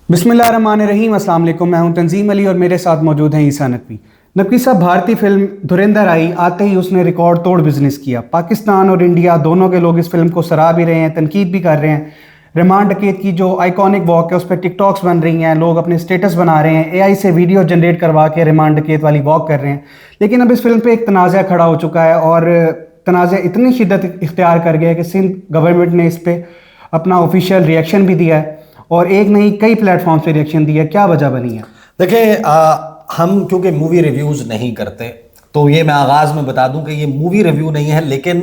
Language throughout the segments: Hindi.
बिस्मिल्लाहिर्रहमानिर्रहीम। अस्सलाम वालेकुम। मैं हूं तंजीम अली और मेरे साथ मौजूद हैं ईसा नकवी। नकवी साहब, भारतीय फिल्म धुरंधर आई, आते ही उसने रिकॉर्ड तोड़ बिजनेस किया। पाकिस्तान और इंडिया दोनों के लोग इस फिल्म को सराह भी रहे हैं, तनकीद भी कर रहे हैं। रिमांड डकैत की जो आइकॉनिक वॉक है उस पर टिकटॉक्स बन रही हैं, लोग अपने स्टेटस बना रहे हैं, एआई से वीडियो जनरेट करवा के रिमांड डकैत वाली वॉक कर रहे हैं। लेकिन अब इस फिल्म पे एक तनाज़ा खड़ा हो चुका है और तनाज़ा इतनी शिद्दत इख्तियार कर गया है कि सिंध गवर्नमेंट ने इस पर अपना ऑफिशियल रिएक्शन भी दिया है और एक नहीं कई प्लेटफॉर्म पे रिएक्शन दिया। क्या वजह बनी है? देखिए, हम क्योंकि मूवी रिव्यूज़ नहीं करते, तो ये मैं आगाज़ में बता दूं कि ये मूवी रिव्यू नहीं है, लेकिन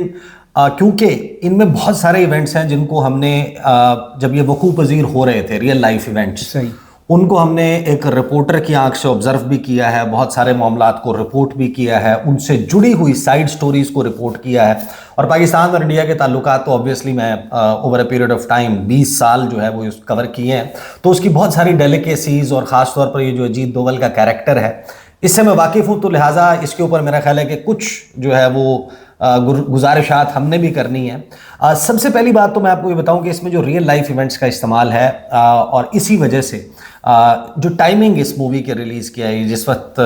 क्योंकि इनमें बहुत सारे इवेंट्स हैं जिनको हमने जब ये वकूफ़ पज़ीर हो रहे थे, रियल लाइफ इवेंट्स, सही, उनको हमने एक रिपोर्टर की आंख से ऑब्जर्व भी किया है, बहुत सारे मामलात को रिपोर्ट भी किया है, उनसे जुड़ी हुई साइड स्टोरीज़ को रिपोर्ट किया है। और पाकिस्तान और इंडिया के ताल्लुकात तो ऑब्वियसली मैं over a period of time 20 साल जो है वो कवर किए हैं, तो उसकी बहुत सारी डेलिकेसीज और ख़ास तौर पर ये जो अजीत दोवल का कैरेक्टर है इससे मैं वाकिफ़ हूँ, तो लिहाजा इसके ऊपर मेरा ख्याल है कि कुछ जो है वो गुजारिशात हमने भी करनी है। सबसे पहली बात तो मैं आपको ये बताऊं कि इसमें जो रियल लाइफ इवेंट्स का इस्तेमाल है और इसी वजह से जो टाइमिंग इस मूवी के रिलीज़ की आई, जिस वक्त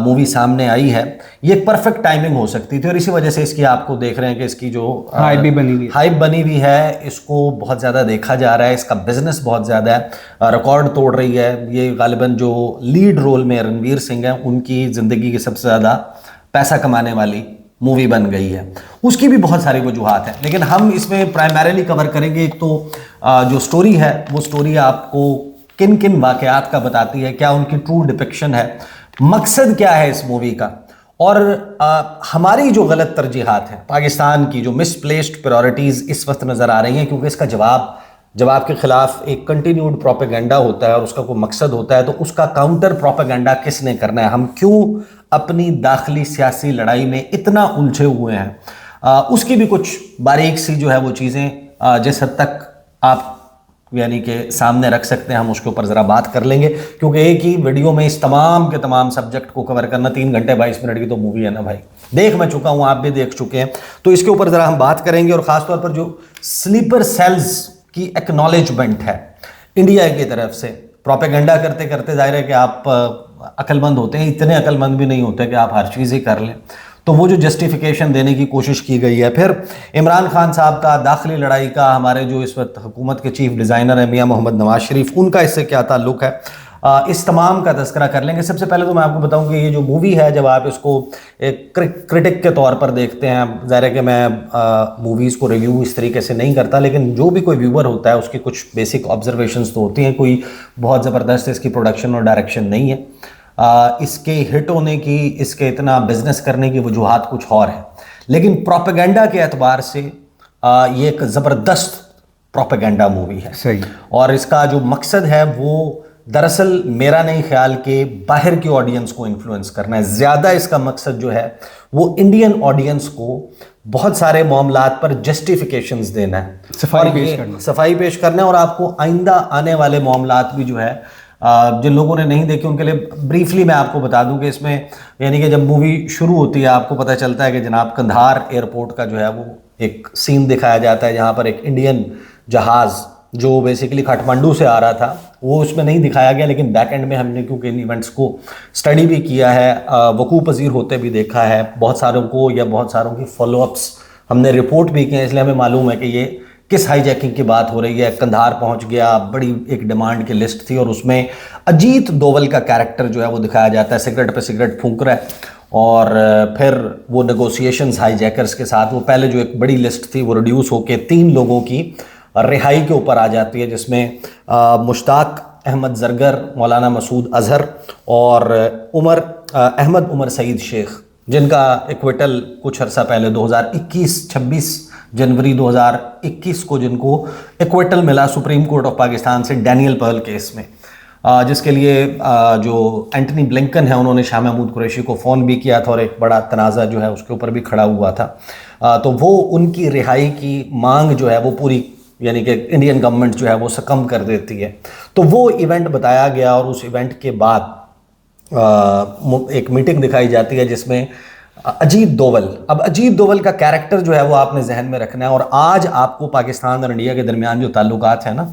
मूवी सामने आई है, ये एक परफेक्ट टाइमिंग हो सकती थी और इसी वजह से इसकी आपको देख रहे हैं कि इसकी जो हाइप भी बनी हुई है। हाइप बनी हुई है, इसको बहुत ज़्यादा देखा जा रहा है, इसका बिजनेस बहुत ज़्यादा है, रिकॉर्ड तोड़ रही है। ये गालिबन जो लीड रोल में रणवीर सिंह हैं, उनकी ज़िंदगी की सबसे ज़्यादा पैसा कमाने वाली मूवी बन गई है। उसकी भी बहुत सारी वजूहात हैं, लेकिन हम इसमें प्राइमरीली कवर करेंगे एक तो जो स्टोरी है वो स्टोरी आपको किन किन वाक़यात का बताती है, क्या उनकी ट्रू डिपिक्शन है, मकसद क्या है इस मूवी का, और हमारी जो गलत तरजीहात हैं, पाकिस्तान की जो मिसप्लेस्ड प्रायोरिटीज़ इस वक्त नज़र आ रही हैं, क्योंकि इसका जब आपके खिलाफ एक कंटिन्यूड प्रोपेगेंडा होता है और उसका कोई मकसद होता है, तो उसका काउंटर प्रोपेगेंडा किसने करना है, हम क्यों अपनी दाखिली सियासी लड़ाई में इतना उलझे हुए हैं, उसकी भी कुछ बारीक सी जो है वो चीज़ें जिस हद तक आप यानी कि सामने रख सकते हैं, हम उसके ऊपर ज़रा बात कर लेंगे, क्योंकि एक ही वीडियो में इस तमाम के तमाम सब्जेक्ट को कवर करना, 3 घंटे 22 मिनट की तो मूवी है ना भाई, देख मैं चुका हूँ, आप भी देख चुके हैं, तो इसके ऊपर ज़रा हम बात करेंगे। और ख़ास तौर पर जो स्लीपर सेल्स की एक्नॉलेजमेंट है इंडिया की तरफ से, प्रोपेगेंडा करते करते जाहिर है कि आप अक्लमंद होते हैं, इतने अक्लमंद भी नहीं होते कि आप हर चीज़ ही कर लें, तो वो जो जस्टिफिकेशन देने की कोशिश की गई है। फिर इमरान खान साहब का दाखिली लड़ाई का, हमारे जो इस वक्त हुकूमत के चीफ डिज़ाइनर हैं मियां मोहम्मद नवाज शरीफ, उनका इससे क्या ताल्लुक़ है, इस तमाम का तज़किरा कर लेंगे। सबसे पहले तो मैं आपको बताऊं कि ये जो मूवी है, जब आप इसको एक क्रिटिक के तौर पर देखते हैं, ज़ाहिर है कि मैं मूवीज़ को रिव्यू इस तरीके से नहीं करता, लेकिन जो भी कोई व्यूअर होता है उसकी कुछ बेसिक ऑब्जर्वेशंस तो होती हैं। कोई बहुत ज़बरदस्त इसकी प्रोडक्शन और डायरेक्शन नहीं है, इसके हिट होने की, इसके इतना बिजनेस करने की वजूहात कुछ और है, लेकिन प्रोपेगेंडा के एतबार से ये एक ज़बरदस्त प्रोपेगेंडा मूवी है। सही। और इसका जो मकसद है वो दरअसल मेरा नहीं ख्याल कि बाहर की ऑडियंस को इन्फ्लुएंस करना है, ज़्यादा इसका मकसद जो है वो इंडियन ऑडियंस को बहुत सारे मामलात पर जस्टिफिकेशंस देना है, सफाई पेश करना है, और आपको आइंदा आने वाले मामलात भी जो है जिन लोगों ने नहीं देखी उनके लिए ब्रीफली मैं आपको बता दूं कि इसमें यानी कि जब मूवी शुरू होती है आपको पता चलता है कि जनाब कंधार एयरपोर्ट का जो है वो एक सीन दिखाया जाता है, जहां पर एक इंडियन जहाज़ जो बेसिकली काठमांडू से आ रहा था वो उसमें नहीं दिखाया गया, लेकिन बैक एंड में हमने क्योंकि इन इवेंट्स को स्टडी भी किया है, वकूफ़ पज़ीर होते भी देखा है, बहुत सारों को या बहुत सारों की फॉलोअप्स हमने रिपोर्ट भी किए, इसलिए हमें मालूम है कि ये किस हाईजैकिंग की बात हो रही है। कंधार पहुंच गया, बड़ी एक डिमांड की लिस्ट थी और उसमें अजीत दोवल का कैरेक्टर जो है वो दिखाया जाता है, सिगरेट पे सिगरेट फूंक रहा है, और फिर वो नेगोशिएशंस हाईजैकर्स के साथ, वो पहले जो एक बड़ी लिस्ट थी वो रिड्यूस होकर 3 लोगों की रिहाई के ऊपर आ जाती है, जिसमें मुश्ताक अहमद जरगर, मौलाना मसूद अजहर और अहमद उमर सईद शेख, जिनका एक्विटल कुछ अर्सा पहले 26 जनवरी 2021 को जिनको एक्विटल मिला सुप्रीम कोर्ट ऑफ पाकिस्तान से डैनियल पर्ल केस में, जिसके लिए जो एंटनी ब्लिंकन है उन्होंने शाह महमूद कुरैशी को फ़ोन भी किया था और एक बड़ा तनाज़ा जो है उसके ऊपर भी खड़ा हुआ था। तो वो उनकी रिहाई की मांग जो है वो पूरी यानी कि इंडियन गवर्नमेंट जो है वो सकम कर देती है। तो वो इवेंट बताया गया और उस इवेंट के बाद एक मीटिंग दिखाई जाती है जिसमें अजीत दोवल, अब अजीत दोवल का कैरेक्टर जो है वो आपने जहन में रखना है, और आज आपको पाकिस्तान और इंडिया के दरमियान जो ताल्लुकात है ना,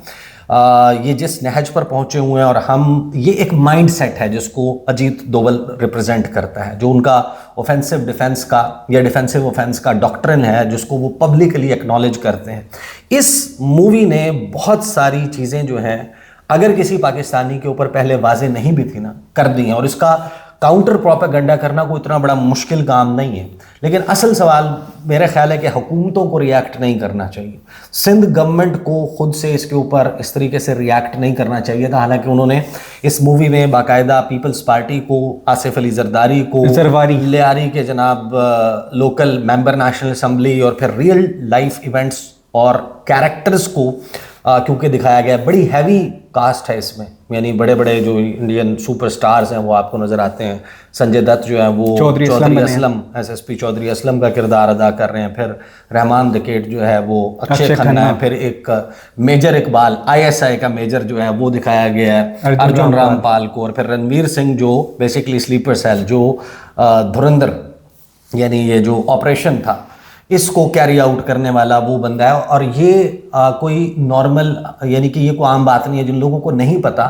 ये जिस नहज पर पहुंचे हुए हैं, और हम ये एक माइंड सेट है जिसको अजीत दोवल रिप्रेजेंट करता है, जो उनका ऑफेंसिव डिफेंस का या डिफेंसिव ऑफेंस का डॉक्ट्रिन है, जिसको वो पब्लिकली एक्नॉलेज करते हैं। इस मूवी ने बहुत सारी चीज़ें जो हैं, अगर किसी पाकिस्तानी के ऊपर पहले वाजे नहीं भी थी ना, कर दी हैं। और इसका काउंटर प्रोपेगेंडा करना कोई इतना बड़ा मुश्किल काम नहीं है। लेकिन असल सवाल मेरा ख्याल है कि हुकूमतों को रिएक्ट नहीं करना चाहिए। सिंध गवर्नमेंट को खुद से इसके ऊपर इस तरीके से रिएक्ट नहीं करना चाहिए था। हालांकि उन्होंने इस मूवी में बाकायदा पीपल्स पार्टी को, आसिफ अली जरदारी को, लियारी के जनाब लोकल मेंबर नेशनल असम्बली, और फिर रियल लाइफ इवेंट्स और कैरेक्टर्स को क्योंकि दिखाया गया। बड़ी हैवी कास्ट है इसमें, यानी बड़े बड़े जो इंडियन सुपरस्टार्स हैं वो आपको नज़र आते हैं। संजय दत्त जो है वो चौधरी असलम, एसएसपी चौधरी असलम का किरदार अदा कर रहे हैं। फिर रहमान दकेट जो है वो अक्षय खन्ना है। फिर एक मेजर इकबाल, आईएसआई का मेजर जो है वो दिखाया गया है, अर्जुन रामपाल को। और फिर रणवीर सिंह जो बेसिकली स्लीपर सेल, जो धुरंधर यानी ये जो ऑपरेशन था इसको कैरी आउट करने वाला वो बंदा है। और ये कोई नॉर्मल, यानी कि ये कोई आम बात नहीं है। जिन लोगों को नहीं पता,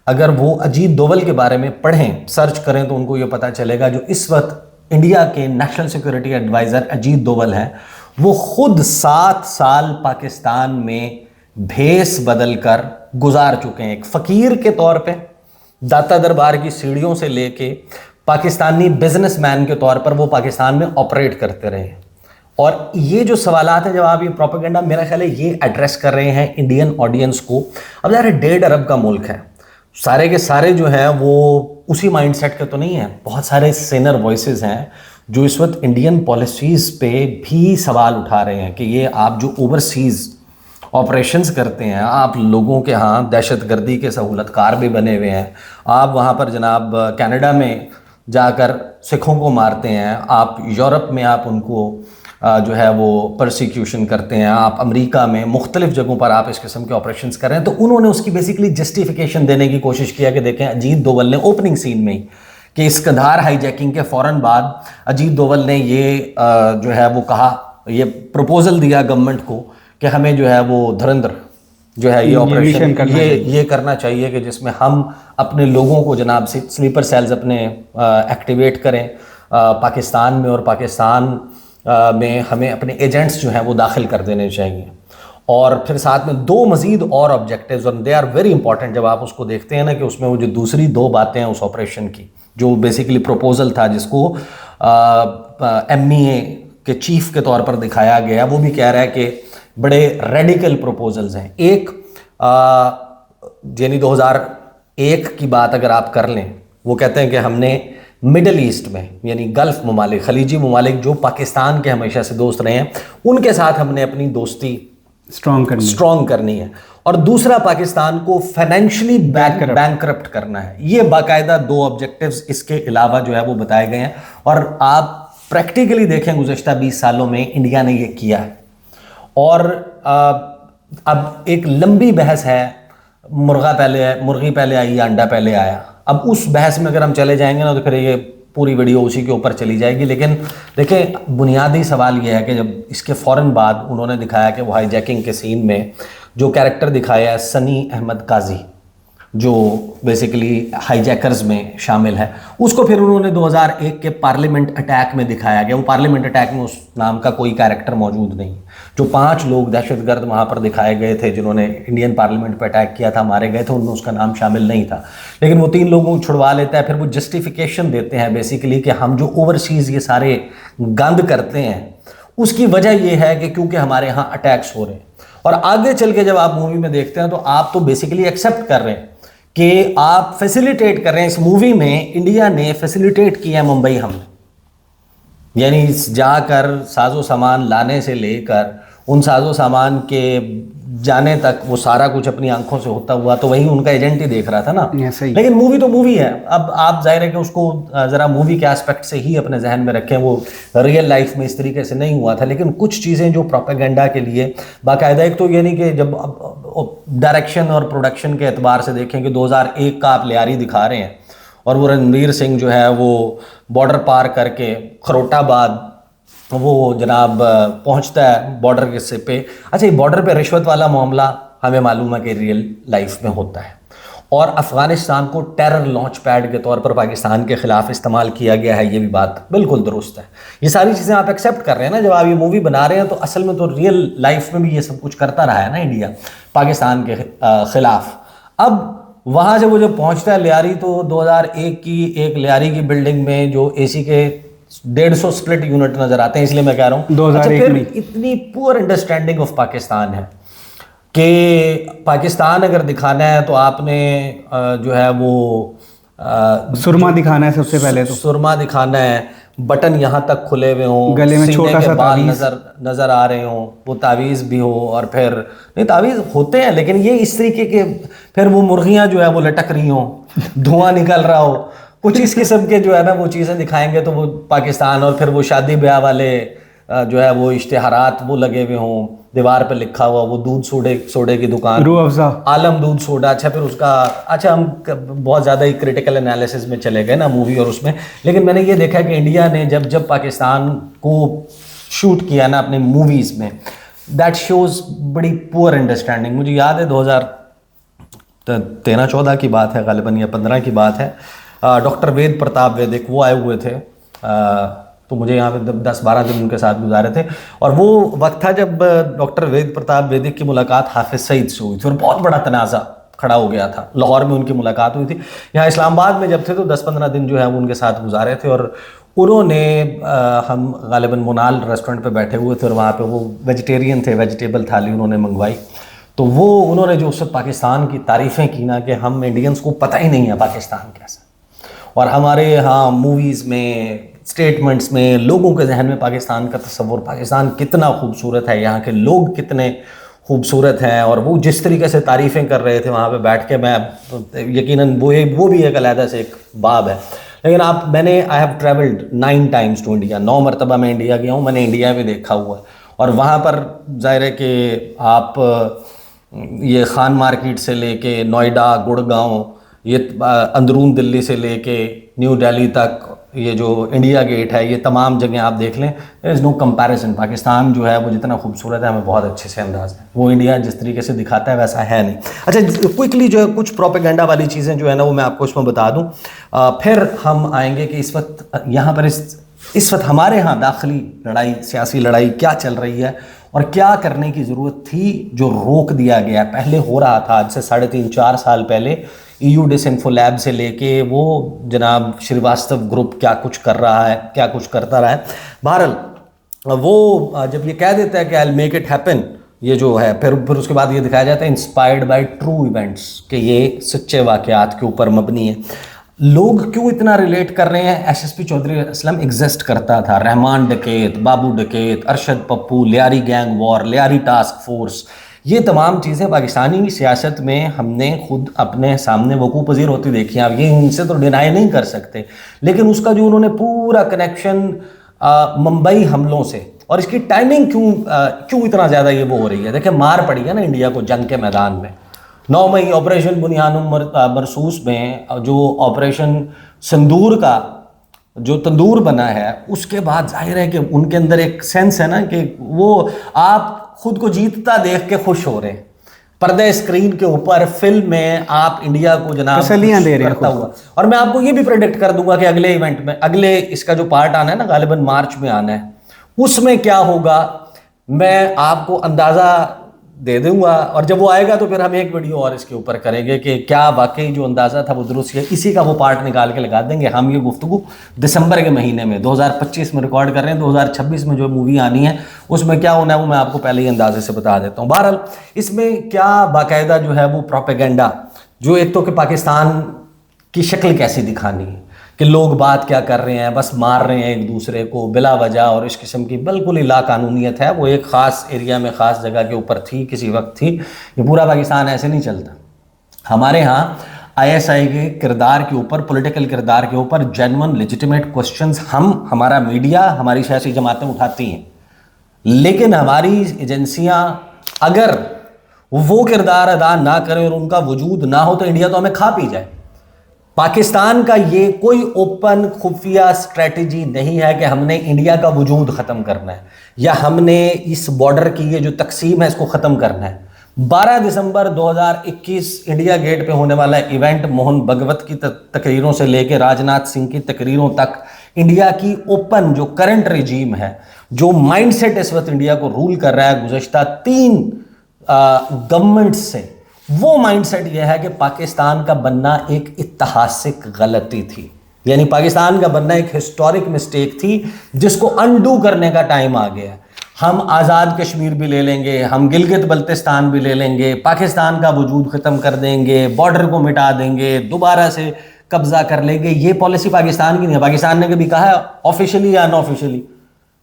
अगर वो अजीत दोवल के बारे में पढ़ें, सर्च करें, तो उनको ये पता चलेगा जो इस वक्त इंडिया के national security advisor Ajit Doval हैं, वो खुद 7 साल पाकिस्तान में भेस बदल कर गुजार चुके हैं। एक फ़कीर के तौर पे दाता दरबार की सीढ़ियों से लेके पाकिस्तानी बिजनेसमैन के तौर पर वो पाकिस्तान में ऑपरेट करते रहे। और ये जो सवालात हैं, जब आप ये प्रोपेगेंडा, मेरा ख्याल है ये एड्रेस कर रहे हैं इंडियन ऑडियंस को। अब यार 1.5 अरब का मुल्क है, सारे के सारे जो हैं वो उसी माइंडसेट के तो नहीं है। बहुत सारे सीनियर वॉइसेस हैं जो इस वक्त इंडियन पॉलिसीज़ पे भी सवाल उठा रहे हैं कि ये आप जो ओवरसीज़ ऑपरेशंस करते हैं, आप लोगों के यहाँ दहशतगर्दी के सहूलतकार भी बने हुए हैं। आप वहाँ पर जनाब कनाडा में जाकर सिखों को मारते हैं, आप यूरोप में आप उनको जो है वो परसिक्यूशन करते हैं, आप अमेरिका में मुख्तलिफ जगहों पर आप इस किस्म के ऑपरेशंस कर रहे हैं। तो उन्होंने उसकी बेसिकली जस्टिफिकेशन देने की कोशिश किया कि देखें, अजीत दोवल ने ओपनिंग सीन में ही कि इस कंधार हाईजैकिंग के फ़ौरन बाद अजीत दोवल ने ये जो है वो कहा, ये प्रपोजल दिया गवर्नमेंट को कि हमें जो है वो धुरंधर जो है ये ऑपरेशन ये करना चाहिए कि जिसमें हम अपने लोगों को जनाब स्लीपर सेल्स अपने एक्टिवेट करें पाकिस्तान में, और पाकिस्तान में हमें अपने एजेंट्स जो हैं वो दाखिल कर देने चाहिए। और फिर साथ में 2 मज़ीद और ऑब्जेक्टिव्स, और दे आर वेरी इंपॉर्टेंट। जब आप उसको देखते हैं ना कि उसमें वो जो दूसरी 2 बातें हैं उस ऑपरेशन की, जो बेसिकली प्रपोजल था जिसको MEA के चीफ के तौर पर दिखाया गया, वो भी कह रहा है कि बड़े रेडिकल प्रपोजल्स हैं। एक यानी 2001 की बात अगर आप कर लें, वो कहते हैं कि हमने मिडल ईस्ट में, यानी गल्फ ममालिक, खलीजी ममालिक जो पाकिस्तान के हमेशा से दोस्त रहे हैं, उनके साथ हमने अपनी दोस्ती स्ट्रॉन्ग करनी है। और दूसरा, पाकिस्तान को फाइनेंशियली बैंकरप्ट करना है। ये बाकायदा 2 ऑब्जेक्टिव्स इसके अलावा जो है वो बताए गए हैं। और आप प्रैक्टिकली देखें, गुज़श्ता 20 सालों में इंडिया ने ये किया है। और अब एक लंबी बहस है, मुर्गी पहले आई या अंडा पहले आया। अब उस बहस में अगर हम चले जाएंगे ना, तो फिर ये पूरी वीडियो उसी के ऊपर चली जाएगी। लेकिन देखिए, बुनियादी सवाल ये है कि जब इसके फ़ौरन बाद उन्होंने दिखाया कि वो हाईजैकिंग के सीन में जो कैरेक्टर दिखाया है सनी अहमद काजी, जो बेसिकली हाईजैकर्स में शामिल है, उसको फिर उन्होंने 2001 के पार्लियामेंट अटैक में दिखाया गया। वो पार्लियामेंट अटैक में उस नाम का कोई कैरेक्टर मौजूद नहीं। जो 5 लोग दहशतगर्द वहाँ पर दिखाए गए थे जिन्होंने इंडियन पार्लियामेंट पर अटैक किया था, मारे गए थे, उनमें उसका नाम शामिल नहीं था। लेकिन वो 3 लोगों को छुड़वा लेता है। फिर वो जस्टिफिकेशन देते हैं बेसिकली कि हम जो ओवरसीज़ ये सारे गंद करते हैं, उसकी वजह ये है कि क्योंकि हमारे यहाँ अटैक्स हो रहे हैं। और आगे चल के जब आप मूवी में देखते हैं तो आप तो बेसिकली एक्सेप्ट कर रहे हैं कि आप फैसिलिटेट कर रहे हैं। इस मूवी में इंडिया ने फैसिलिटेट किया मुंबई हमले, यानी जाकर साजो सामान लाने से लेकर उन साजो सामान के जाने तक वो सारा कुछ अपनी आंखों से होता हुआ तो वही उनका एजेंट ही देख रहा था ना। लेकिन मूवी तो मूवी है। अब आप जाहिर है कि उसको ज़रा मूवी के एस्पेक्ट से ही अपने जहन में रखें। वो रियल लाइफ में इस तरीके से नहीं हुआ था। लेकिन कुछ चीज़ें जो प्रोपेगेंडा के लिए बाकायदा, एक तो यानी कि जब डायरेक्शन और प्रोडक्शन के एतबार से देखें कि 2001 का आप लियारी दिखा रहे हैं और वो रणवीर सिंह जो है वो बॉर्डर पार करके खरोटाबाद वो जनाब पहुंचता है बॉर्डर के से पे। अच्छा, ये बॉर्डर पे रिश्वत वाला मामला, हमें मालूम है कि रियल लाइफ में होता है। और अफ़गानिस्तान को टेरर लॉन्च पैड के तौर पर पाकिस्तान के ख़िलाफ़ इस्तेमाल किया गया है, ये भी बात बिल्कुल दुरुस्त है। ये सारी चीज़ें आप एक्सेप्ट कर रहे हैं ना, जब आप ये मूवी बना रहे हैं तो असल में तो रियल लाइफ में भी ये सब कुछ करता रहा है ना इंडिया पाकिस्तान के ख़िलाफ़। अब वहाँ से वो जब पहुँचता है लियारी, तो 2001 की एक लियारी की बिल्डिंग में जो AC के 150 स्प्लिट यूनिट नज़र आते हैं, इसलिए मैं कह रहा हूँ 2001 में इतनी पुअर अंडरस्टैंडिंग ऑफ पाकिस्तान है कि पाकिस्तान अगर दिखाना है तो आपने जो है वो सुरमा दिखाना है सबसे पहले, तो सुरमा दिखाना है, बटन यहाँ तक खुले हुए हों, गले में सीने छोटा के सा बाल तावीज़ नजर आ रहे हों, वो तावीज़ भी हो, और फिर नहीं तावीज़ होते हैं लेकिन ये इस तरीके के, फिर वो मुर्गियाँ जो है वो लटक रही हों, धुआं निकल रहा हो, कुछ इस किस्म के जो है ना वो चीज़ें दिखाएंगे तो वो पाकिस्तान। और फिर वो शादी ब्याह वाले जो है वो इश्तिहारात वो लगे हुए हों, दीवार पे लिखा हुआ वो दूध सोडे की दुकान, रूह अफ़ज़ा, आलम दूध सोडा। अच्छा फिर उसका, अच्छा हम बहुत ज़्यादा ही क्रिटिकल एनालिसिस में चले गए ना मूवी और उसमें, लेकिन मैंने ये देखा कि इंडिया ने जब जब पाकिस्तान को शूट किया ना अपने मूवीज़ में, दैट शोज़ बड़ी पुअर अंडरस्टैंडिंग। मुझे याद है 2013-14 की बात है गालिबन, या 15 की बात है, डॉक्टर वेद प्रताप वैदिक वो आए हुए थे, तो मुझे यहाँ पे 10-12 दिन उनके साथ गुजारे थे। और वो वक्त था जब डॉक्टर वेद प्रताप वैदिक की मुलाकात हाफिज़ सईद से हुई थी और बहुत बड़ा तनाज़ा खड़ा हो गया था। लाहौर में उनकी मुलाकात हुई थी, यहाँ इस्लामाबाद में जब थे तो 10-15 दिन जो है वो उनके साथ गुजारे थे। और उन्होंने हम गालिबन मोनाल रेस्टोरेंट पे बैठे हुए थे और वहाँ पे वो वेजिटेरियन थे, वेजिटेबल थाली उन्होंने मंगवाई, तो वो उन्होंने जो उस वक्त पाकिस्तान की तारीफ़ें की ना, कि हम इंडियंस को पता ही नहीं है पाकिस्तान कैसा, और हमारे यहाँ मूवीज़ में, स्टेटमेंट्स में लोगों के जहन में पाकिस्तान का तस्वुर, पाकिस्तान कितना खूबसूरत है, यहाँ के लोग कितने खूबसूरत हैं, और वो जिस तरीके से तारीफ़ें कर रहे थे वहाँ पे बैठ के, मैं यकीनन वो भी एक अलहदा से एक बाब है। लेकिन मैंने I have travelled 9 times to India, 9 मरतबा मैं इंडिया गया हूँ, मैंने इंडिया में देखा हुआ है। और वहाँ पर ज़ाहिर है कि आप ये खान मार्केट से लेके नोएडा, गुड़गांव, ये अंदरून दिल्ली से लेके न्यू दिल्ली तक, ये जो इंडिया गेट है, ये तमाम जगह आप देख लें, there is no comparison. Pakistan जो है वो जितना खूबसूरत है हमें बहुत अच्छे से अंदाज़ है, वो इंडिया जिस तरीके से दिखाता है वैसा है नहीं। अच्छा, क्विकली जो है कुछ प्रोपेगेंडा वाली चीज़ें जो है ना वो मैं आपको उसमें बता दूँ, फिर हम आएंगे कि इस वक्त यहाँ पर इस वक्त हमारे यहाँ दाखिली लड़ाई, सियासी लड़ाई क्या चल रही है और क्या करने की ज़रूरत थी जो रोक दिया गया। पहले हो रहा था, आज से 3.5-4 साल पहले EU डिसइंफो लैब से लेके वो जनाब श्रीवास्तव ग्रुप क्या कुछ कर रहा है, क्या कुछ करता रहा है। बहरहाल वो जब ये कह देता है कि I will make it happen, ये जो है फिर उसके बाद ये दिखाया जाता है इंस्पायर्ड बाय ट्रू इवेंट्स, कि ये सच्चे वाक़यात के ऊपर मबनी है। लोग क्यों इतना रिलेट कर रहे हैं? SSP चौधरी असलम एग्जिस्ट करता था, रहमान डकैत, बाबू डकैत, Arshad Pappu, Lyari gang war, Lyari task force, ये तमाम चीज़ें पाकिस्तानी सियासत में हमने खुद अपने सामने वकूफ़ पज़ीर होती देखी। आप ये इनसे तो डिनाई नहीं कर सकते, लेकिन उसका जो उन्होंने पूरा कनेक्शन मुंबई हमलों से, और इसकी टाइमिंग क्यों इतना ज़्यादा ये वो हो रही है। देखिए मार पड़ी है ना इंडिया को जंग के मैदान में, 9 मई ऑपरेशन बुनियानुम मरसूस में जो ऑपरेशन सिंदूर का जो तंदूर बना है, उसके बाद जाहिर है कि उनके अंदर एक सेंस है ना कि वो आप खुद को जीतता देख के खुश हो रहे हैं। पर्दे स्क्रीन के ऊपर फिल्म में आप इंडिया को जनाब तसल्लियां दे रहे हैं हुआ। और मैं आपको ये भी प्रेडिक्ट कर दूंगा कि अगले इवेंट में, अगले इसका जो पार्ट आना है ना, गालिबन मार्च में आना है, उसमें क्या होगा मैं आपको अंदाज़ा दे दूंगा। और जब वो आएगा तो फिर हम एक वीडियो और इसके ऊपर करेंगे कि क्या वाकई जो अंदाज़ा था वो दुरुस्त है। इसी का वो पार्ट निकाल के लगा देंगे हम। ये गुफ्तगू दिसंबर के महीने में 2025 में रिकॉर्ड कर रहे हैं, 2026 में जो मूवी आनी है उसमें क्या होना है वो मैं आपको पहले ही अंदाजे से बता देता हूँ। बहरहाल इसमें क्या बाकायदा जो है वो प्रोपेगेंडा, जो एक तो कि पाकिस्तान की शक्ल कैसी दिखानी है, कि लोग बात क्या कर रहे हैं, बस मार रहे हैं एक दूसरे को बिला वजह, और इस किस्म की बिल्कुल ही लाकानूनीत है। वो एक ख़ास एरिया में ख़ास जगह के ऊपर थी, किसी वक्त थी। ये पूरा पाकिस्तान ऐसे नहीं चलता। हमारे यहाँ ISI के किरदार के ऊपर, पॉलिटिकल किरदार के ऊपर जेन्युइन लेजिटिमेट क्वेश्चंस हमारा मीडिया, हमारी सियासी जमातें उठाती हैं, लेकिन हमारी एजेंसियाँ अगर वो किरदार अदा ना करें और उनका वजूद ना हो तो इंडिया तो हमें खा पी जाए। पाकिस्तान का ये कोई ओपन खुफिया स्ट्रेटजी नहीं है कि हमने इंडिया का वजूद ख़त्म करना है या हमने इस बॉर्डर की ये जो तकसीम है इसको ख़त्म करना है। 12 दिसंबर 2021 इंडिया गेट पे होने वाला इवेंट मोहन भगवत की तकरीरों से लेकर राजनाथ सिंह की तकरीरों तक इंडिया की ओपन जो करंट रिजीम है, जो माइंडसेट इस वक्त इंडिया को रूल कर रहा है गुज़श्ता 3 गवर्नमेंट से, वो माइंडसेट यह है कि पाकिस्तान का बनना एक ऐतिहासिक गलती थी। यानी पाकिस्तान का बनना एक हिस्टोरिक मिस्टेक थी जिसको अनडू करने का टाइम आ गया है। हम आज़ाद कश्मीर भी ले लेंगे, हम गिलगित बल्तिस्तान भी ले लेंगे, पाकिस्तान का वजूद ख़त्म कर देंगे, बॉर्डर को मिटा देंगे, दोबारा से कब्जा कर लेंगे। ये पॉलिसी पाकिस्तान की नहीं है। पाकिस्तान ने कभी कहा है ऑफिशियली या अनऑफिशियली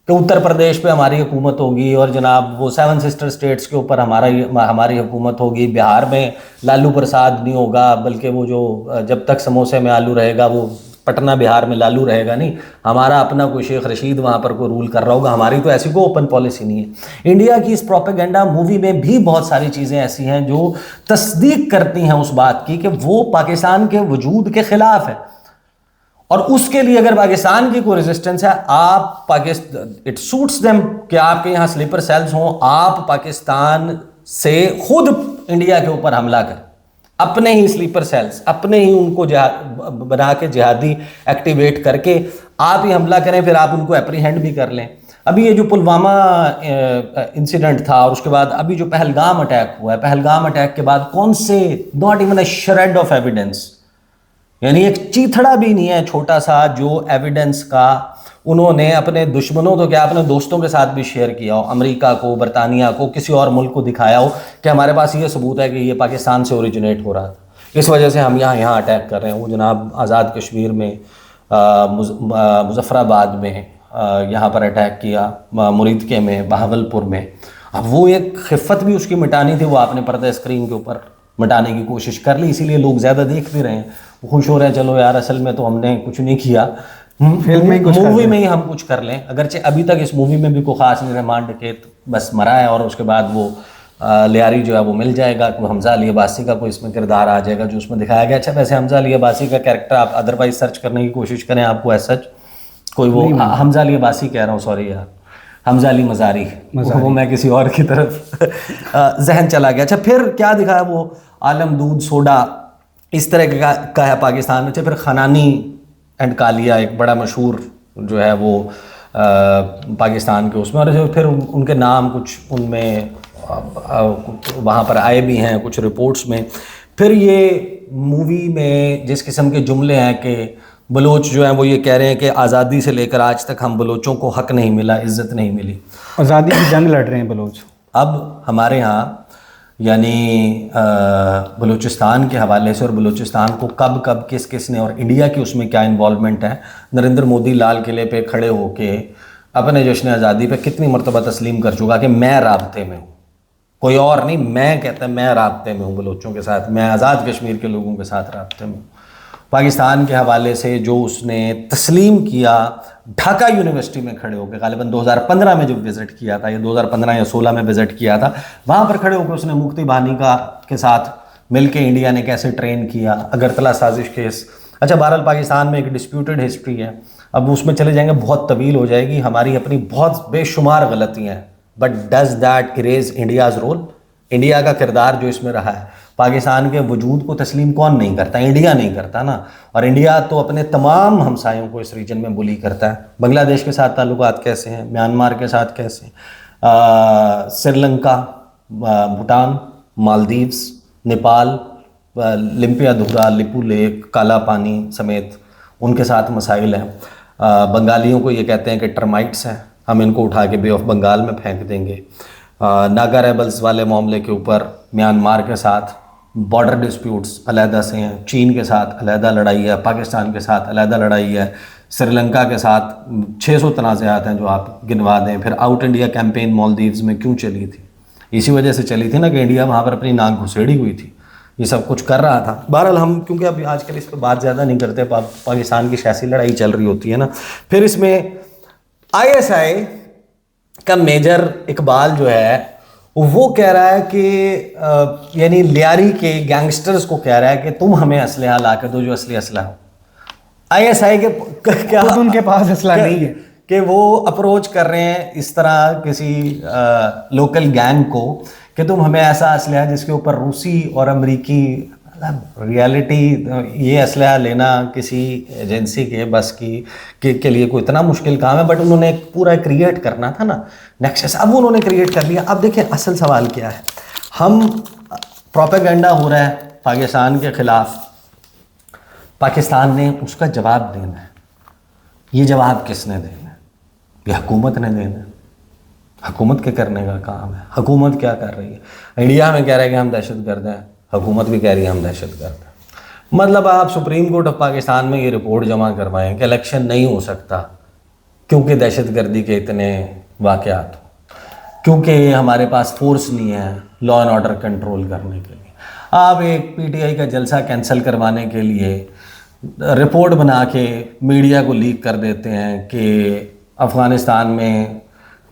कि उत्तर प्रदेश पे हमारी हुकूमत होगी और जनाब वो 7 सिस्टर स्टेट्स के ऊपर हमारी हुकूमत होगी, बिहार में लालू प्रसाद नहीं होगा, बल्कि वो जो जब तक समोसे में आलू रहेगा वो पटना बिहार में लालू रहेगा नहीं, हमारा अपना कोई शेख रशीद वहाँ पर कोई रूल कर रहा होगा। हमारी तो ऐसी कोई ओपन पॉलिसी नहीं है। इंडिया की इस प्रोपेगेंडा मूवी में भी बहुत सारी चीज़ें ऐसी हैं जो तस्दीक करती हैं उस बात की कि वो पाकिस्तान के वजूद के खिलाफ है, और उसके लिए अगर पाकिस्तान की कोई रेजिस्टेंस है, आप पाकिस्तान इट सूट्स देम कि आपके यहाँ स्लीपर सेल्स हों, आप पाकिस्तान से खुद इंडिया के ऊपर हमला करें, अपने ही स्लीपर सेल्स, अपने ही उनको बना के जिहादी एक्टिवेट करके आप ही हमला करें, फिर आप उनको एप्रीहेंड भी कर लें। अभी ये जो पुलवामा इंसिडेंट था और उसके बाद अभी जो पहलगाम अटैक हुआ है, पहलगाम अटैक के बाद कौन से not even a shred of evidence, यानी एक चीथड़ा भी नहीं है छोटा सा जो एविडेंस का उन्होंने अपने दुश्मनों तो क्या अपने दोस्तों के साथ भी शेयर किया हो, अमेरिका को, बरतानिया को, किसी और मुल्क को दिखाया हो कि हमारे पास ये सबूत है कि ये पाकिस्तान से ओरिजिनेट हो रहा था, इस वजह से हम यहाँ अटैक कर रहे हैं। वो जनाब आज़ाद कश्मीर में मुजफ्फराबाद में यहाँ पर अटैक किया, मुरीदके में, बहावलपुर में। अब वो एक खिफ़त भी उसकी मिटानी थी, वो आपने पर्दा स्क्रीन के ऊपर मिटाने की कोशिश कर ली, इसीलिए लोग ज़्यादा देख भी रहे हैं, वो खुश हो रहे हैं, चलो यार असल में तो हमने कुछ नहीं किया, फिल्म में मूवी में ही हम कुछ कर लें। अगरचे अभी तक इस मूवी में भी कोई ख़ास नहीं, रहमान डकैत बस मरा है और उसके बाद वो लियारी जो है वो मिल जाएगा, कोई हमजा अली अब्बासी का कोई इसमें किरदार आ जाएगा जो उसमें दिखाया गया। अच्छा वैसे हमजा अली अब्बासी का कैरेक्टर आप अदरवाइज सर्च करने की कोशिश करें, आपको ऐसा सच कोई वो हमजा अली अब्बासी कह रहा हूँ, सॉरी यार, हमजा अली मज़ारी, वो मैं किसी और की तरफ जहन चला गया। अच्छा फिर क्या दिखाया, वो आलम दूध सोडा इस तरह का है पाकिस्तान में। अच्छा फिर खनानी एंड कालिया एक बड़ा मशहूर जो है वो पाकिस्तान के उसमें, और फिर उनके नाम कुछ उनमें वहाँ पर आए भी हैं कुछ रिपोर्ट्स में। फिर ये मूवी में जिस किस्म के जुमले हैं कि बलोच जो हैं वो ये कह रहे हैं कि आज़ादी से लेकर आज तक हम बलोचों को हक नहीं मिला, इज़्ज़त नहीं मिली, आज़ादी की जंग लड़ रहे हैं बलोच। अब हमारे यहाँ यानी बलूचिस्तान के हवाले से और बलूचिस्तान को कब कब किस किस ने और इंडिया की उसमें क्या इन्वॉल्वमेंट है, नरेंद्र मोदी लाल किले पे खड़े होके अपने जश्न आज़ादी पे कितनी मरतबा तस्लीम कर चुका कि मैं राब्ते में हूँ, कोई और नहीं, मैं कहता है मैं राब्ते में हूँ बलोचों के साथ, मैं आज़ाद कश्मीर के लोगों के साथ राब्ते में हूँ। पाकिस्तान के हवाले से जो उसने तस्लीम किया, ढाका यूनिवर्सिटी में खड़े होकर, गालिबन 2015 में जब विज़िट किया था, या 2015 या 16 में विज़िट किया था, वहाँ पर खड़े होकर उसने मुफ्ती बानी के साथ मिलके इंडिया ने कैसे ट्रेन किया, अगरतला साजिश केस। अच्छा बहरहाल पाकिस्तान में एक डिस्प्यूटेड हिस्ट्री है, अब उसमें चले जाएंगे बहुत तवील हो जाएगी, हमारी अपनी बहुत बेशुमार गलतियाँ हैं, but does that erase India's role? India का किरदार जो इसमें रहा है, पाकिस्तान के वजूद को तस्लीम कौन नहीं करता? इंडिया नहीं करता ना। और इंडिया तो अपने तमाम हमसायों को इस रीजन में बुली करता है। बांग्लादेश के साथ ताल्लुकात कैसे हैं, म्यांमार के साथ कैसे, श्रीलंका, भूटान, मालदीव्स, नेपाल, लिम्पियाधुरा, लिपू लेक, काला पानी समेत उनके साथ मसाइल हैं। बंगालियों को ये कहते हैं कि टर्माइट्स हैं, हम इनको उठा के बे ऑफ बंगाल में फेंक देंगे। नागा रेबल्स वाले मामले के ऊपर म्यांमार के साथ बॉर्डर डिस्प्यूट्स अलहदा से हैं, चीन के साथ अलहदा लड़ाई है, पाकिस्तान के साथ अलहदा लड़ाई है, श्रीलंका के साथ 600 तनाज़ात हैं जो आप गिनवा दें। फिर आउट इंडिया कैंपेन मालदीव्स में क्यों चली थी? इसी वजह से चली थी ना कि इंडिया वहाँ पर अपनी नाक घुसेड़ी हुई थी, ये सब कुछ कर रहा था। बहरहाल हम क्योंकि अभी आजकल इस पर बात ज़्यादा नहीं करते, पाकिस्तान की सियासी लड़ाई चल रही होती है ना। फिर इसमें ISI का मेजर इकबाल जो है वो कह रहा है कि यानी लियारी के गैंगस्टर्स को कह रहा है कि तुम हमें असलहा ला के दो जो असली असला हो। ISI के क्या उनके पास असला नहीं है कि वो अप्रोच कर रहे हैं इस तरह किसी लोकल गैंग को कि तुम हमें ऐसा असलहा जिसके ऊपर रूसी और अमरीकी, रियलिटी ये असलहा लेना किसी एजेंसी के बस के लिए कोई इतना मुश्किल काम है, बट उन्होंने एक पूरा क्रिएट करना था ना नेक्सस, अब उन्होंने क्रिएट कर लिया। अब देखिए असल सवाल क्या है, हम प्रोपेगेंडा हो रहा है पाकिस्तान के ख़िलाफ़, पाकिस्तान ने उसका जवाब देना है। ये जवाब किसने देना है? ये हुकूमत ने देना है, हुकूमत के करने का काम है। हुकूमत क्या कर रही है? इंडिया में कह रहा है कि हम दहशतगर्द हैं, हुकूमत भी कह रही है हम दहशतगर्द हैं। मतलब आप सुप्रीम कोर्ट ऑफ पाकिस्तान में ये रिपोर्ट जमा करवाएं कि इलेक्शन नहीं हो सकता क्योंकि दहशतगर्दी के इतने वाक़यात, क्योंकि हमारे पास फोर्स नहीं है लॉ एंड ऑर्डर कंट्रोल करने के लिए। आप एक पीटीआई का जलसा कैंसिल करवाने के लिए रिपोर्ट बना के मीडिया को लीक कर देते हैं कि अफ़गानिस्तान में,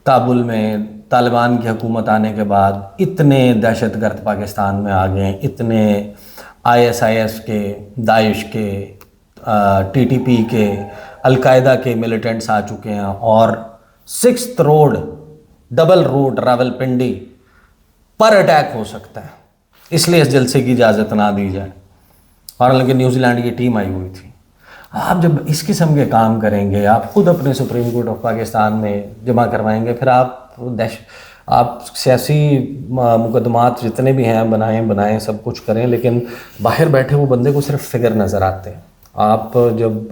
काबुल में तालिबान की हुकूमत आने के बाद इतने दहशतगर्द पाकिस्तान में आ गए, इतने आईएसआईएस के, दाइश के, टीटीपी के, अलकायदा के मिलिटेंट्स आ चुके हैं और 6th road, double road Rawalpindi पर अटैक हो सकता है, इसलिए इस जलसे की इजाज़त ना दी जाए। और हालांकि न्यूजीलैंड की टीम आई हुई थी। आप जब इस किस्म के काम करेंगे, आप खुद अपने सुप्रीम कोर्ट ऑफ पाकिस्तान में जमा करवाएंगे, फिर आप सियासी मुकदमात जितने भी हैं बनाएं सब कुछ करें, लेकिन बाहर बैठे वो बंदे को सिर्फ फिगर नज़र आते हैं। आप जब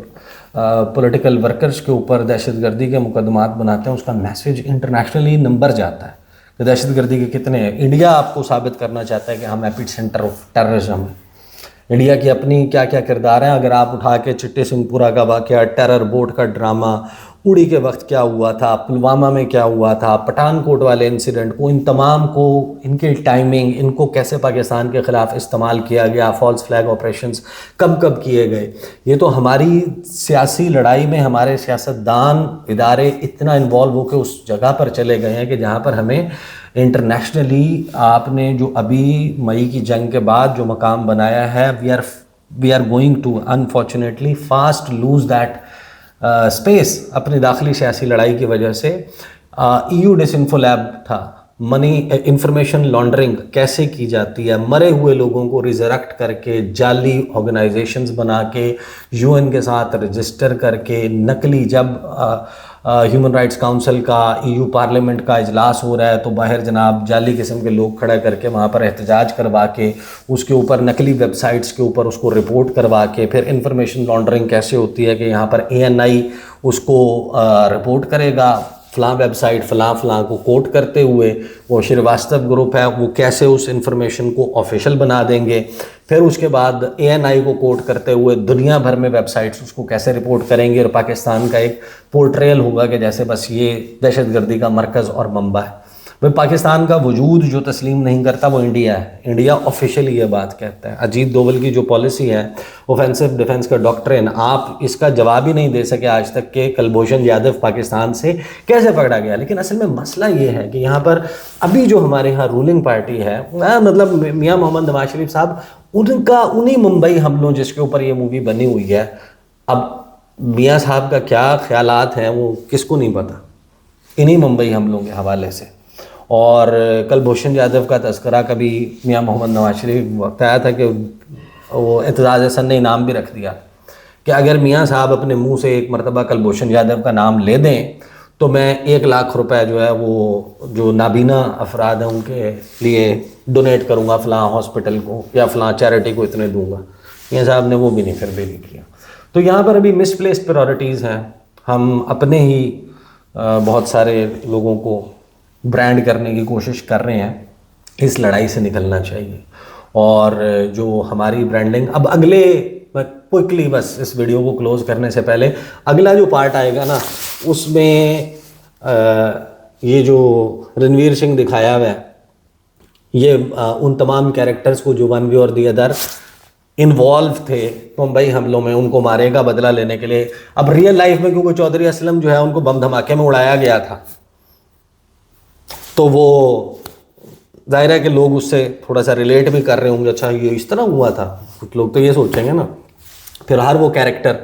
पॉलिटिकल वर्कर्स के ऊपर दहशतगर्दी के मुकदमात बनाते हैं, उसका मैसेज इंटरनेशनली नंबर जाता है कि दहशतगर्दी के कितने हैं। इंडिया आपको साबित करना चाहता है कि हम एपिड सेंटर ऑफ टेररिज्म हैं। इंडिया की अपनी क्या क्या किरदार हैं, अगर आप उठा के चिट्टी सिंहपुरा का वाक़या, टेरर बोट का ड्रामा, उड़ी के वक्त क्या हुआ था, पुलवामा में क्या हुआ था, पठानकोट वाले इंसिडेंट को, इन तमाम को, इनकी टाइमिंग, इनको कैसे पाकिस्तान के ख़िलाफ़ इस्तेमाल किया गया, फॉल्स फ्लैग ऑपरेशंस कब कब किए गए, ये तो हमारी सियासी लड़ाई में हमारे सियासतदान इदारे इतना इन्वॉल्व होकर उस जगह पर चले गए हैं कि जहाँ पर हमें इंटरनेशनली आपने जो अभी मई की जंग के बाद जो मकाम बनाया है, we are going to unfortunately fast lose that space अपनी दाखिली सियासी लड़ाई की वजह से। EU डिसइंफो लैब था, मनी इंफॉर्मेशन लॉन्ड्रिंग कैसे की जाती है, मरे हुए लोगों को रिजरेक्ट करके, जाली ऑर्गेनाइजेशंस बना के, UN के साथ रजिस्टर करके, नकली, जब ह्यूमन राइट्स काउंसिल का, EU पार्लियामेंट का इजलास हो रहा है तो बाहर जनाब जाली किस्म के लोग खड़ा करके वहाँ पर एहतजाज करवा के, उसके ऊपर नकली वेबसाइट्स के ऊपर उसको रिपोर्ट करवा के, फिर इंफॉर्मेशन लॉन्ड्रिंग कैसे होती है कि यहाँ पर ANI उसको रिपोर्ट करेगा, फ़लाँ वेबसाइट फ़लाँ को कोट करते हुए, वो श्रीवास्तव ग्रुप है वो कैसे उस इंफॉर्मेशन को ऑफिशियल बना देंगे, फिर उसके बाद ANI को कोट करते हुए दुनिया भर में वेबसाइट्स उसको कैसे रिपोर्ट करेंगे, और पाकिस्तान का एक पोर्ट्रेयल होगा कि जैसे बस ये दहशतगर्दी का मरकज़ और मंबा है। भाई पाकिस्तान का वजूद जो तस्लीम नहीं करता वो इंडिया है। इंडिया ऑफिशियली ये बात कहता है। अजीत डोवल की जो पॉलिसी है, ऑफेंसिव डिफेंस का डॉक्ट्रिन, आप इसका जवाब ही नहीं दे सके आज तक के कुलभूषण यादव पाकिस्तान से कैसे पकड़ा गया। लेकिन असल में मसला ये है कि यहाँ पर अभी जो हमारे यहाँ रूलिंग पार्टी है, मतलब मियाँ मोहम्मद नवाज शरीफ साहब, उनका उन्हीं मुंबई हमलों जिसके ऊपर ये मूवी बनी हुई है, अब मियाँ साहब का क्या ख्यालात हैं वो किसको नहीं पता, इन्हीं मुंबई हमलों के हवाले से। और कुलभूषण यादव का तस्करा कभी मियाँ मोहम्मद नवाज शरीफ वक्त आया था कि वो एतजाज़ हसन ने इनाम भी रख दिया कि अगर मियाँ साहब अपने मुंह से एक मरतबा कुलभूषण यादव का नाम ले दें तो मैं 1 लाख रुपए जो है वो जो नाबीना अफराद हैं उनके लिए डोनेट करूँगा, फ़लाँ हॉस्पिटल को या फ़लाँ चैरिटी को इतने दूँगा। मियाँ साहब ने वो भी नहीं फिर भी नहीं किया। तो यहाँ पर अभी मिसप्लेस्ड प्रायोरिटीज़ हैं। हम अपने ही बहुत सारे लोगों को ब्रांड करने की कोशिश कर रहे हैं। इस लड़ाई से निकलना चाहिए। और जो हमारी ब्रांडिंग, अब अगले, क्विकली बस इस वीडियो को क्लोज करने से पहले, अगला जो पार्ट आएगा ना उसमें ये जो रणवीर सिंह दिखाया हुआ है, ये उन तमाम कैरेक्टर्स को जो वन वे और दी अदर इन्वॉल्व थे मुंबई हमलों में, उनको मारेगा बदला लेने के लिए। अब रियल लाइफ में क्योंकि चौधरी असलम जो है उनको बम धमाके में उड़ाया गया था, तो वो जाहिर है कि लोग उससे थोड़ा सा रिलेट भी कर रहे होंगे, अच्छा ये इस तरह हुआ था। कुछ लोग तो ये सोचेंगे ना। फिर हर वो कैरेक्टर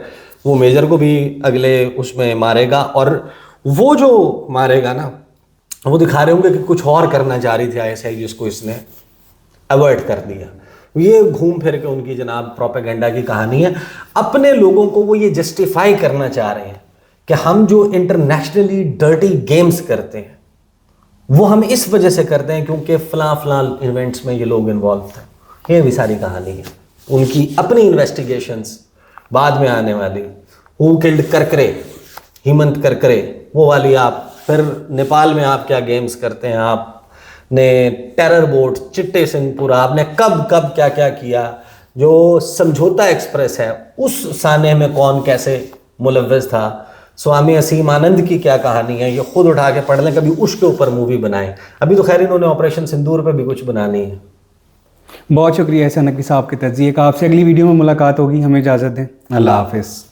वो मेजर को भी अगले उसमें मारेगा, और वो जो मारेगा ना वो दिखा रहे होंगे कि कुछ और करना चाह रही थी आईएसआई, जिसको इसने अवॉइड कर दिया। ये घूम फिर के उनकी जनाब प्रोपेगेंडा की कहानी है। अपने लोगों को वो ये जस्टिफाई करना चाह रहे हैं कि हम जो इंटरनेशनली डर्टी गेम्स करते हैं वो हम इस वजह से करते हैं क्योंकि फलां इवेंट्स में ये लोग इन्वॉल्व थे। ये भी सारी कहानी है उनकी अपनी इन्वेस्टिगेशंस बाद में आने वाली। हु किल्ड करकरे, हेमंत करकरे, वो वाली आप। फिर नेपाल में आप क्या गेम्स करते हैं, आपने टेरर बोट, चिट्टे सिंहपुरा, आपने कब कब क्या क्या किया। जो समझौता एक्सप्रेस है उस साने में कौन कैसे मुलव्वस था, स्वामी असीम आनंद की क्या कहानी है, ये खुद उठा के पढ़ लें, कभी उसके ऊपर मूवी बनाएं। अभी तो खैर इन्होंने ऑपरेशन सिंदूर पे भी कुछ बनानी है। बहुत शुक्रिया एहसान नकवी साहब के तज्जिए का। आपसे अगली वीडियो में मुलाकात होगी, हमें इजाज़त दें। अल्लाह हाफिज़।